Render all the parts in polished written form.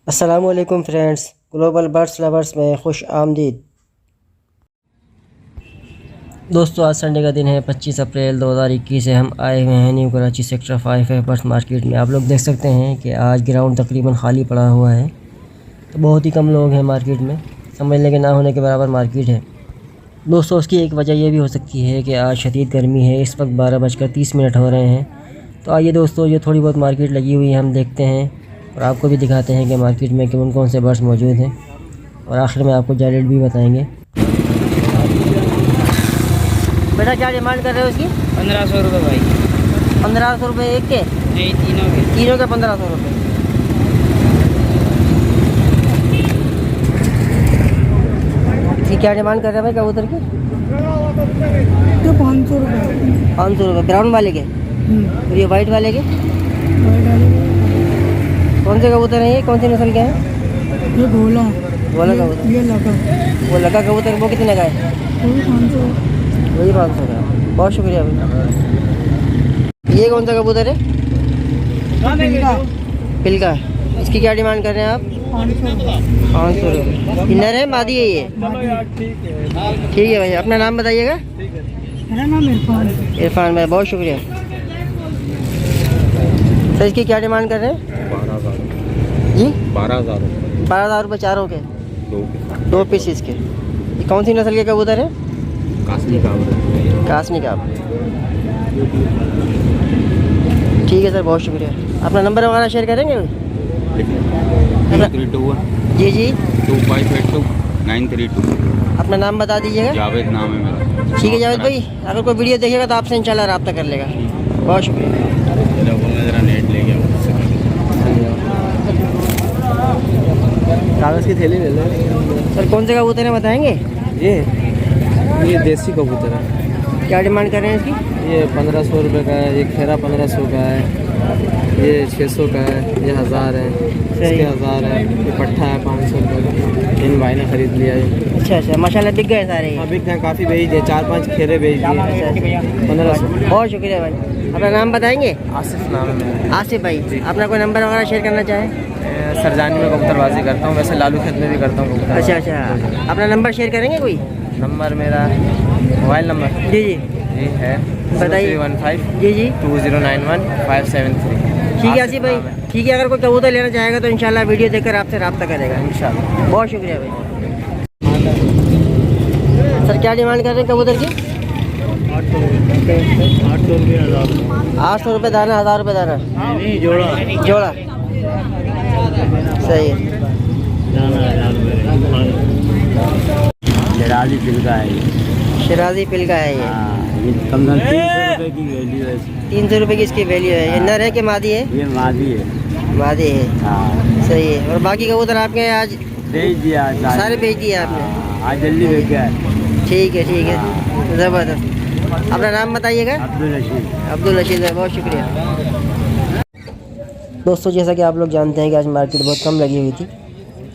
अस्सलामुअलैकुम friends, global birds lovers में खुश आमदीद। दोस्तों, आज संडे का दिन है 25 अप्रैल 2021 है। हम आए हुए हैं new Karachi sector 5 birds market में। आप लोग देख सकते हैं कि आज ग्राउंड तकरीबन खाली पड़ा हुआ है, तो बहुत ही कम लोग हैं मार्केट में। समझ लें कि ना होने के बराबर मार्केट है। दोस्तों, उसकी एक वजह यह भी हो सकती है कि आज शदीद गर्मी है। इस वक्त 12:30 हो रहे हैं। तो आइए दोस्तों, ये थोड़ी बहुत मार्केट लगी हुई है, हम देखते हैं और आपको भी दिखाते हैं कि मार्केट में कौन कौन से बर्ड्स मौजूद हैं, और आखिर में आपको जा रेट भी बताएंगे। बेटा, क्या डिमांड कर रहे हो इसकी? 1500 रुपये भाई। 1500 रुपये एक के? नहीं, तीनों के। तीनों के 1500 रुपये। इसकी क्या डिमांड कर रहे हैं भाई कबूतर की? 500 रुपये। 500 रुपये ब्राउन वाले के? और ये वाइट वाले के? कौन से कबूतर हैं ये? कौन सी नस्ल के हैं? ये भोला कबूतर। ये लगा वो लगा कबूतर वो कितने का है? 500। वही 500 का। बहुत शुक्रिया भाई। ये कौन सा कबूतर है? पिलका। इसकी क्या डिमांड कर रहे हैं आप? 500 रुपये। इनर है, मादी है ये? ठीक है भाई, अपना नाम बताइएगा। मेरा नाम इरफान भाई, बहुत शुक्रिया सर। इसकी क्या डिमांड कर रहे हैं? 12,000 जी 12,000 12,000 रुपये चारों के? दो पीस इसके। ये कौन सी नस्ल के कबूतर है? कासनी का। ठीक है सर, बहुत शुक्रिया। अपना नंबर हमारा शेयर करेंगे? जी जी 2582 अपना नाम बता दीजिएगा। जावेद नाम है मेरा। ठीक है जावेद भाई, अगर कोई वीडियो देखेगा तो आपसे इंशाल्लाह रब्ता कर लेगा। बहुत शुक्रिया। जरा नेट ले गया कागज़ की थैली ले लो। सर, कौन से कबूतर हैं बताएंगे? ये देसी कबूतर है। क्या डिमांड कर रहे हैं इसकी? ये 1500 रुपये का है। ये खेरा 1500 का है। ये 600 का है। ये 1000 है। इसके 1000 है। ये पट्ठा है 500 रुपये का। इन भाई ने ख़रीद लिया है। अच्छा, माशाल्लाह बिक गए सारे? हाँ, बिक गए, काफ़ी बेच दिए। 4-5 खेरे बेच दिए। 1500। बहुत शुक्रिया भाई। अपना नाम बताएंगे? आसिफ नाम है मेरा। आसिफ भाई, अपना कोई नंबर वगैरह शेयर करना चाहें? सरजानी में कबूतरबाजी करता हूँ, वैसे लालू खेत में भी करता हूँ कबूतर। अच्छा, अपना नंबर शेयर करेंगे कोई? नंबर मेरा मोबाइल नंबर जी ये है बताइए। 0315 जी 2091 573। ठीक है आसिफ भाई, ठीक है। अगर कोई कबूतर लेना चाहेगा तो इंशाल्लाह वीडियो देखकर आपसे रब्ता करेगा इंशाल्लाह। बहुत शुक्रिया भाई। सर, क्या डिमांड कर रहे हैं कबूतर की? 800 रुपये दाना, 1000 रुपये दाना? नहीं, जोड़ा। सही है। शराजी पिलका है ये। शराजी पिलका है ये? ये कम से कम 300 रुपये की वैल्यू है। 300 रुपये की इसकी वैल्यू है। ये नर है कि मादी है? ये मादी है। मादी है। हाँ, सही है। और बाकी कबूतर आपके आज बेच दिया आज। सारे बेच दिए आपने? हाँ, आज जल्दी बेच गया है। ठीक है, ज़बरदस्त। अपना नाम बताइएगा। अब्दुल रशीद है, बहुत शुक्रिया। दोस्तों, जैसा कि आप लोग जानते हैं कि आज मार्केट बहुत कम लगी हुई थी,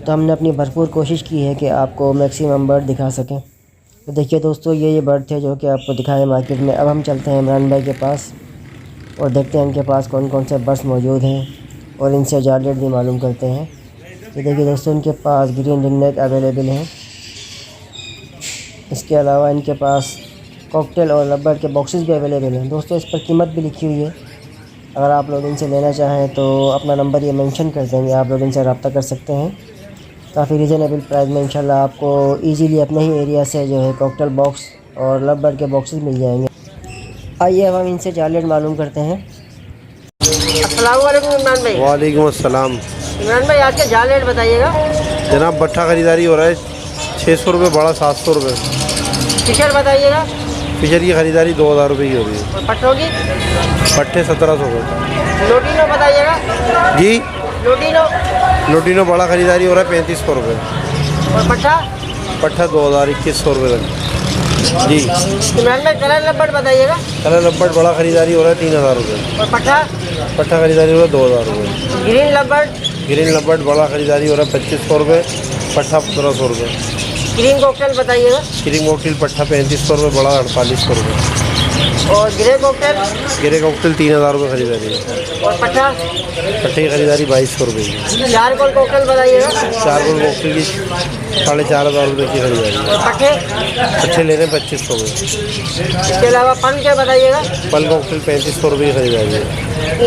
तो हमने अपनी भरपूर कोशिश की है कि आपको मैक्सिमम बर्ड दिखा सकें। तो देखिए दोस्तों, ये बर्ड थे जो कि आपको दिखाए मार्केट में। अब हम चलते हैं इमरान भाई के पास और देखते हैं इनके पास कौन कौन से बर्ड्स मौजूद हैं और इनसे जार रेट भी मालूम करते हैं। तो देखिए दोस्तों, इनके पास ग्रीन रिंग नेक अवेलेबल हैं। इसके अलावा इनके पास कॉकटेल और रबर के बॉक्सेस भी अवेलेबल हैं। दोस्तों, इस पर कीमत भी लिखी हुई है। अगर आप लोग इनसे लेना चाहें तो अपना नंबर ये मेंशन कर देंगे, आप लोग इनसे रब्ता कर सकते हैं। काफ़ी रीज़नेबल प्राइस में इंशाल्लाह आपको इजीली अपने ही एरिया से जो है कॉकटेल बॉक्स और रबर के बॉक्सेस मिल जाएंगे। आइए अब हम इनसे जार रेट मालूम करते हैं। अस्सलाम वालेकुम इमरान भाई। वालेकुम अस्सलाम। इमरान भाई, आज का जार रेट बताइएगा। जनाब, भट्ठा खरीदारी हो रहा है 600 रुपये, बड़ा 700 रुपये। फिशर बताइएगा। फिशर की खरीदारी 2,000 रुपये की हो रही है। और पट्टों की? पट्टे 1700 रुपये। लोटिनो बताइएगा। जी, लोटिनो? लोटिनो बड़ा खरीदारी हो रहा है 3500 रुपये। और पट्टा? पट्टा 2000 2100 रुपये तक। जी। इमरान भाई, कलर रबर बताइएगा। कलर रबड़ बड़ा खरीदारी हो रहा है 3000 रुपये। और पट्टा? पट्टा खरीदारी हो रहा है 2000 रुपये। Green rubber? ग्रीन रबड़ बड़ा खरीदारी हो रहा है 2500 रुपये। पट्टा 1500 रुपये। ग्रीन कॉकटेल बताइएगा। ग्रीन मोटिल पट्टा 3500 रुपये, बड़ा 4800 रुपये। और ग्रे कॉकटेल गिरे कॉकटेल 3000 रुपये खरीदारी है। और पट्टा पट्टे की खरीदारी 2200 रुपये की। चारकोल कॉकटेल बताइएगा। चारकोल कॉकटेल की 4500 रुपये की खरीदारी है। और पट्टे अच्छे ले रहे हैं 2500 में। इसके अलावा पन क्या बताइएगा। पल कॉकटेल 3500 रुपये की खरीदारी है।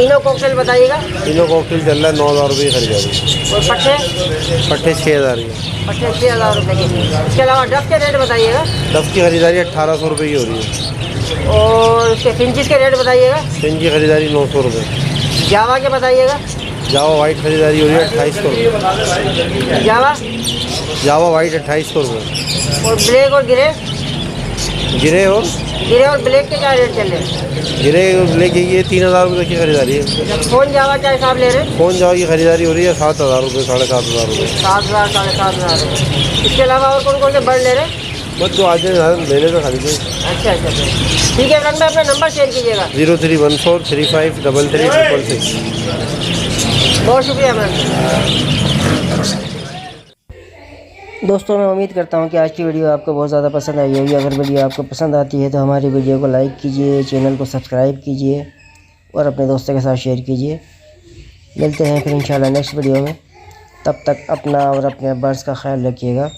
इनो कॉकटेल बताइएगा। तीनों कॉकटेल चल रहा है 9000 रुपये की खरीदारी है। और पट्टे पट्टे 6000 की। पट्टे 6000 रुपये के। इसके अलावा डफ के रेट बताइएगा। डफ की खरीदारी 1800 रुपये की हो रही है। और उसके फिंचिस के रेट बताइएगा। पेन की खरीदारी 900 रुपये। जावा के बताइएगा। जावा वाइट खरीदारी हो रही है 2800 रुपये। जावा जावा वाइट 2800 रुपये। और ब्लैक और ग्रे गिरे और ब्लैक के क्या रेट चल रहे हैं। गिरे लेके ये 3000 रुपये की खरीदारी है। फोन जावा क्या हिसाब ले रहे हैं। फोन जावा की खरीदारी हो रही है 7000 रुपये 7500 रुपये। 7000 7500 रुपये। इसके अलावा और कौन कौन से बर्ड ले रहे हैं। बस जो आज लेने तो खरीदे। अच्छा अच्छा ठीक है इमरान भाई अपना नंबर शेयर कीजिएगा। 0314353366। बहुत शुक्रिया इमरान। दोस्तों मैं उम्मीद करता हूँ कि आज की वीडियो आपको बहुत ज़्यादा पसंद आई होगी। अगर वीडियो आपको पसंद आती है तो हमारी वीडियो को लाइक कीजिए, चैनल को सब्सक्राइब कीजिए और अपने दोस्तों के साथ शेयर कीजिए। मिलते हैं फिर इंशाल्लाह नेक्स्ट वीडियो में। तब तक अपना और अपने बर्ड्स का ख्याल रखिएगा।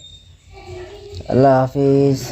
अल्लाह हाफिज़।